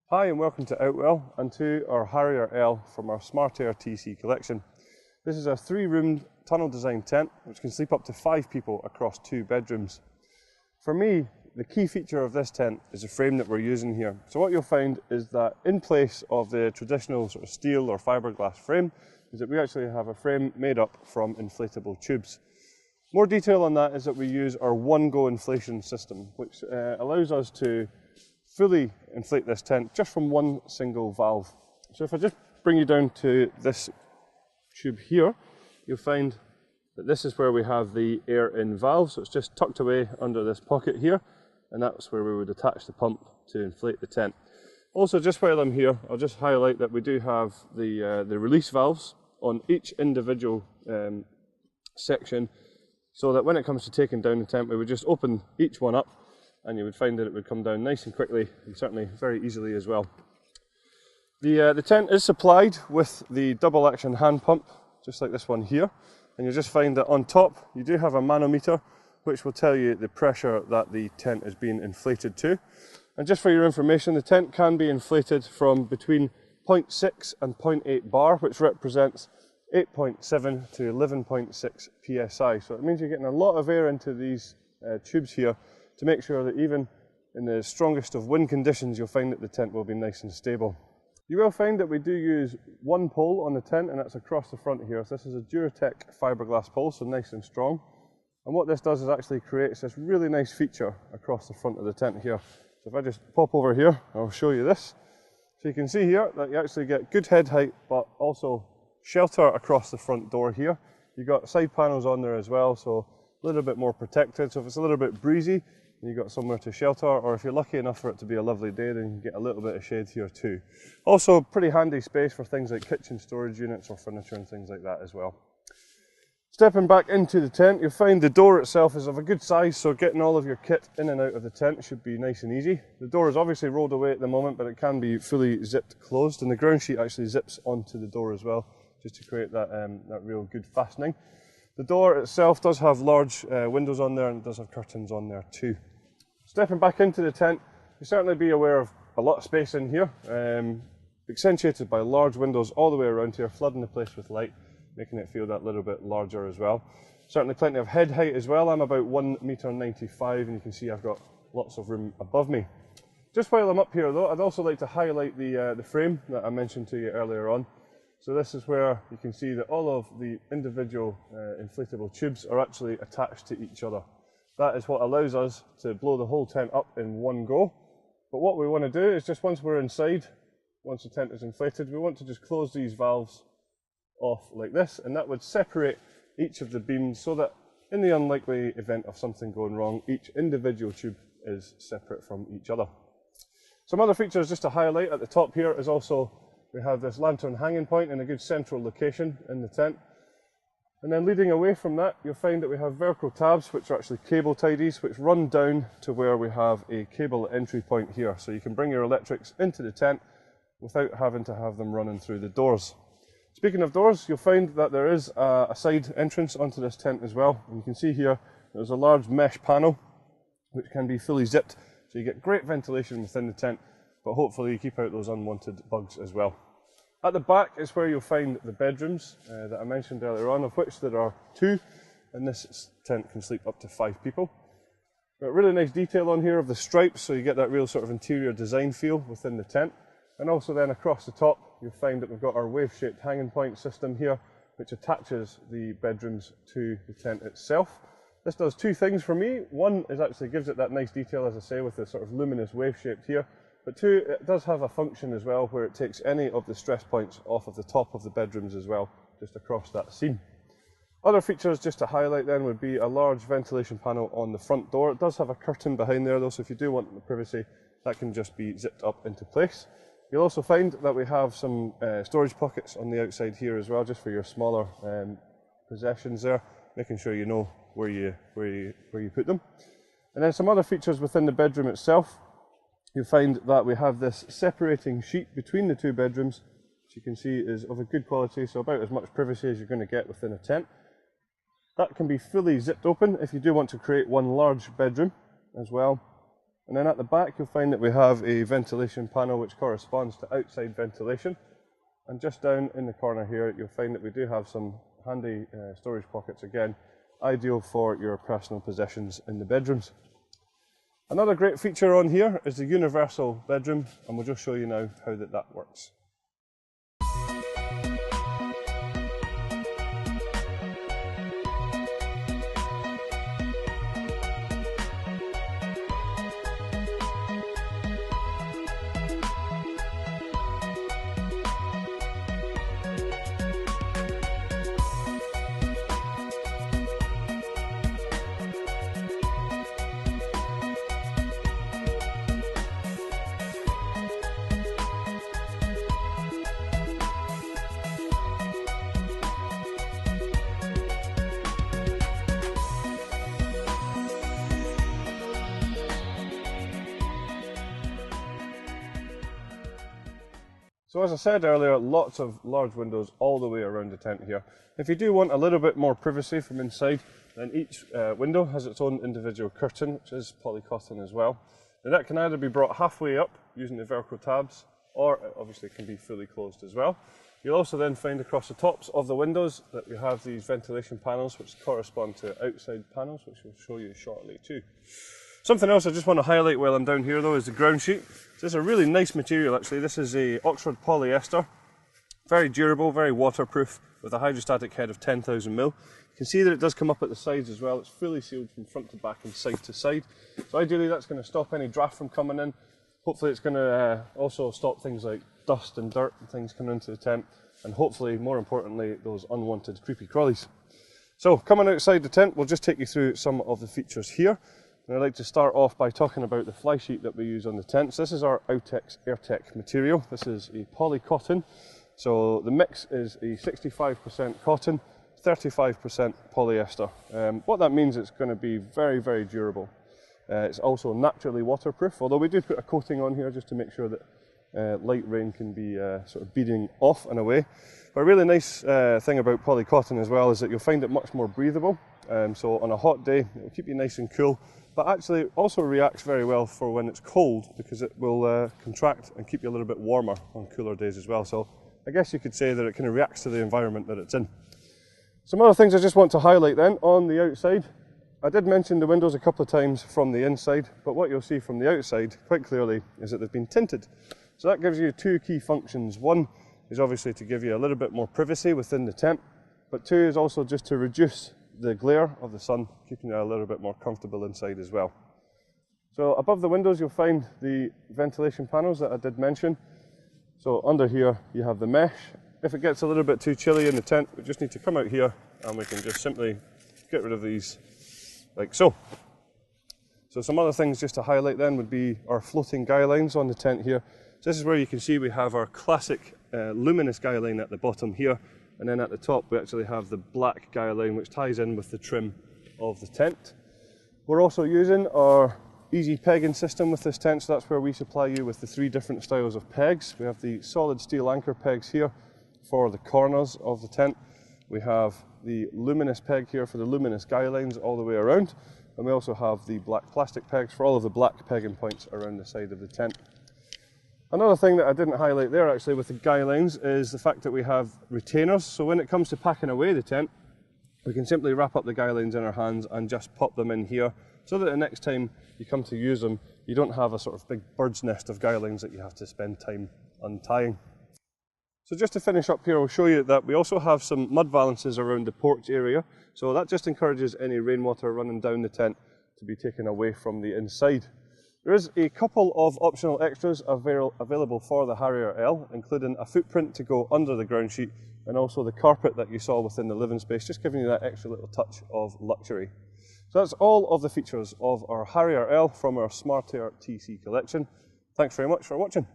Hi and welcome to Outwell and to our Harrier L from our Smart Air TC collection. This is a 3-room tunnel design tent which can sleep up to 5 people across 2 bedrooms. For me, the key feature of this tent is the frame that we're using here. So what you'll find is that in place of the traditional sort of steel or fiberglass frame, is that we actually have a frame made up from inflatable tubes. More detail on that is that we use our one-go inflation system, which allows us to fully inflate this tent just from one single valve. So if I just bring you down to this tube here, you'll find that this is where we have the air in valve, so it's just tucked away under this pocket here, and that's where we would attach the pump to inflate the tent. Also, just while I'm here, I'll just highlight that we do have the release valves on each individual section, so that when it comes to taking down the tent, we would just open each one up and you would find that it would come down nice and quickly and certainly very easily as well. The tent is supplied with the double action hand pump, just like this one here, and you'll just find that on top you do have a manometer which will tell you the pressure that the tent is being inflated to. And just for your information, the tent can be inflated from between 0.6 and 0.8 bar, which represents 8.7 to 11.6 psi. So it means you're getting a lot of air into these tubes here to make sure that even in the strongest of wind conditions, you'll find that the tent will be nice and stable. You will find that we do use one pole on the tent, and that's across the front here. So this is a Duratec fiberglass pole, so nice and strong. And what this does is actually creates this really nice feature across the front of the tent here. So if I just pop over here, I'll show you this. So you can see here that you actually get good head height, but also shelter across the front door here. You've got side panels on there as well, so a little bit more protected. So if it's a little bit breezy, you've got somewhere to shelter, or if you're lucky enough for it to be a lovely day, then you can get a little bit of shade here too. Also, pretty handy space for things like kitchen storage units or furniture and things like that as well. Stepping back into the tent, you'll find the door itself is of a good size, so getting all of your kit in and out of the tent should be nice and easy. The door is obviously rolled away at the moment, but it can be fully zipped closed, and the ground sheet actually zips onto the door as well, just to create that, that real good fastening. The door itself does have large windows on there, and it does have curtains on there too. Stepping back into the tent, you'll certainly be aware of a lot of space in here, accentuated by large windows all the way around here, flooding the place with light, making it feel that little bit larger as well. Certainly plenty of head height as well. I'm about 1.95 meters, and you can see I've got lots of room above me. Just while I'm up here though, I'd also like to highlight the frame that I mentioned to you earlier on. So this is where you can see that all of the individual inflatable tubes are actually attached to each other. That is what allows us to blow the whole tent up in one go. But what we want to do is just once we're inside, once the tent is inflated, we want to just close these valves off like this, and that would separate each of the beams so that in the unlikely event of something going wrong, each individual tube is separate from each other. Some other features just to highlight at the top here is also we have this lantern hanging point in a good central location in the tent. And then leading away from that, you'll find that we have Velcro tabs, which are actually cable tidies, which run down to where we have a cable entry point here. So you can bring your electrics into the tent without having to have them running through the doors. Speaking of doors, you'll find that there is a side entrance onto this tent as well. And you can see here, there's a large mesh panel, which can be fully zipped. So you get great ventilation within the tent, but hopefully you keep out those unwanted bugs as well. At the back is where you'll find the bedrooms that I mentioned earlier on, of which there are 2, and this tent can sleep up to 5 people. Got really nice detail on here of the stripes, so you get that real sort of interior design feel within the tent. And also then across the top, you'll find that we've got our wave-shaped hanging point system here, which attaches the bedrooms to the tent itself. This does 2 things for me. One is actually gives it that nice detail, as I say, with the sort of luminous wave-shaped here. But 2, it does have a function as well where it takes any of the stress points off of the top of the bedrooms as well, just across that seam. Other features just to highlight then would be a large ventilation panel on the front door. It does have a curtain behind there though, so if you do want the privacy, that can just be zipped up into place. You'll also find that we have some storage pockets on the outside here as well, just for your smaller possessions there, making sure you know where you put them. And then some other features within the bedroom itself. You'll find that we have this separating sheet between the 2 bedrooms, which you can see is of a good quality, so about as much privacy as you're going to get within a tent. That can be fully zipped open if you do want to create one large bedroom as well. And then at the back you'll find that we have a ventilation panel which corresponds to outside ventilation. And just down in the corner here you'll find that we do have some handy storage pockets again, ideal for your personal possessions in the bedrooms. Another great feature on here is the universal bedroom, and we'll just show you now how that works. So as I said earlier, lots of large windows all the way around the tent here. If you do want a little bit more privacy from inside, then each window has its own individual curtain, which is polycoton as well. Now that can either be brought halfway up using the Velcro tabs, or it obviously can be fully closed as well. You'll also then find across the tops of the windows that we have these ventilation panels which correspond to outside panels, which we'll show you shortly too. Something else I just want to highlight while I'm down here though is the ground sheet. So this is a really nice material actually. This is a Oxford polyester, very durable, very waterproof, with a hydrostatic head of 10,000 mil. You can see that it does come up at the sides as well. It's fully sealed from front to back and side to side. So ideally that's going to stop any draft from coming in. Hopefully it's going to also stop things like dust and dirt and things coming into the tent, and hopefully, more importantly, those unwanted creepy crawlies. So coming outside the tent, we'll just take you through some of the features here. And I'd like to start off by talking about the fly sheet that we use on the tent. So this is our Outex AirTech material. This is a polycoton. So the mix is a 65% cotton, 35% polyester. What that means, it's going to be very, very durable. It's also naturally waterproof, although we do put a coating on here just to make sure that light rain can be sort of beading off and away. But a really nice thing about polycotton as well is that you'll find it much more breathable. So on a hot day, it will keep you nice and cool, but actually it also reacts very well for when it's cold, because it will contract and keep you a little bit warmer on cooler days as well. So I guess you could say that it kind of reacts to the environment that it's in. Some other things I just want to highlight then on the outside. I did mention the windows a couple of times from the inside, but what you'll see from the outside quite clearly is that they've been tinted. So that gives you two key functions. One is obviously to give you a little bit more privacy within the tent, but two is also just to reduce the glare of the sun, keeping you a little bit more comfortable inside as well. So above the windows you'll find the ventilation panels that I did mention. So under here you have the mesh. If it gets a little bit too chilly in the tent, we just need to come out here and we can just simply get rid of these like so. So some other things just to highlight then would be our floating guy lines on the tent here. So this is where you can see we have our classic luminous guy line at the bottom here, and then at the top we actually have the black guy line which ties in with the trim of the tent. We're also using our easy pegging system with this tent, so that's where we supply you with the 3 different styles of pegs. We have the solid steel anchor pegs here for the corners of the tent. We have the luminous peg here for the luminous guy lines all the way around, and we also have the black plastic pegs for all of the black pegging points around the side of the tent. Another thing that I didn't highlight there actually with the guy lines is the fact that we have retainers. So when it comes to packing away the tent, we can simply wrap up the guy lines in our hands and just pop them in here, so that the next time you come to use them, you don't have a sort of big bird's nest of guy lines that you have to spend time untying. So just to finish up here, I'll show you that we also have some mud balances around the porch area. So that just encourages any rainwater running down the tent to be taken away from the inside. There is a couple of optional extras available for the Harrier L, including a footprint to go under the ground sheet, and also the carpet that you saw within the living space, just giving you that extra little touch of luxury. So that's all of the features of our Harrier L from our Smart Air TC collection. Thanks very much for watching.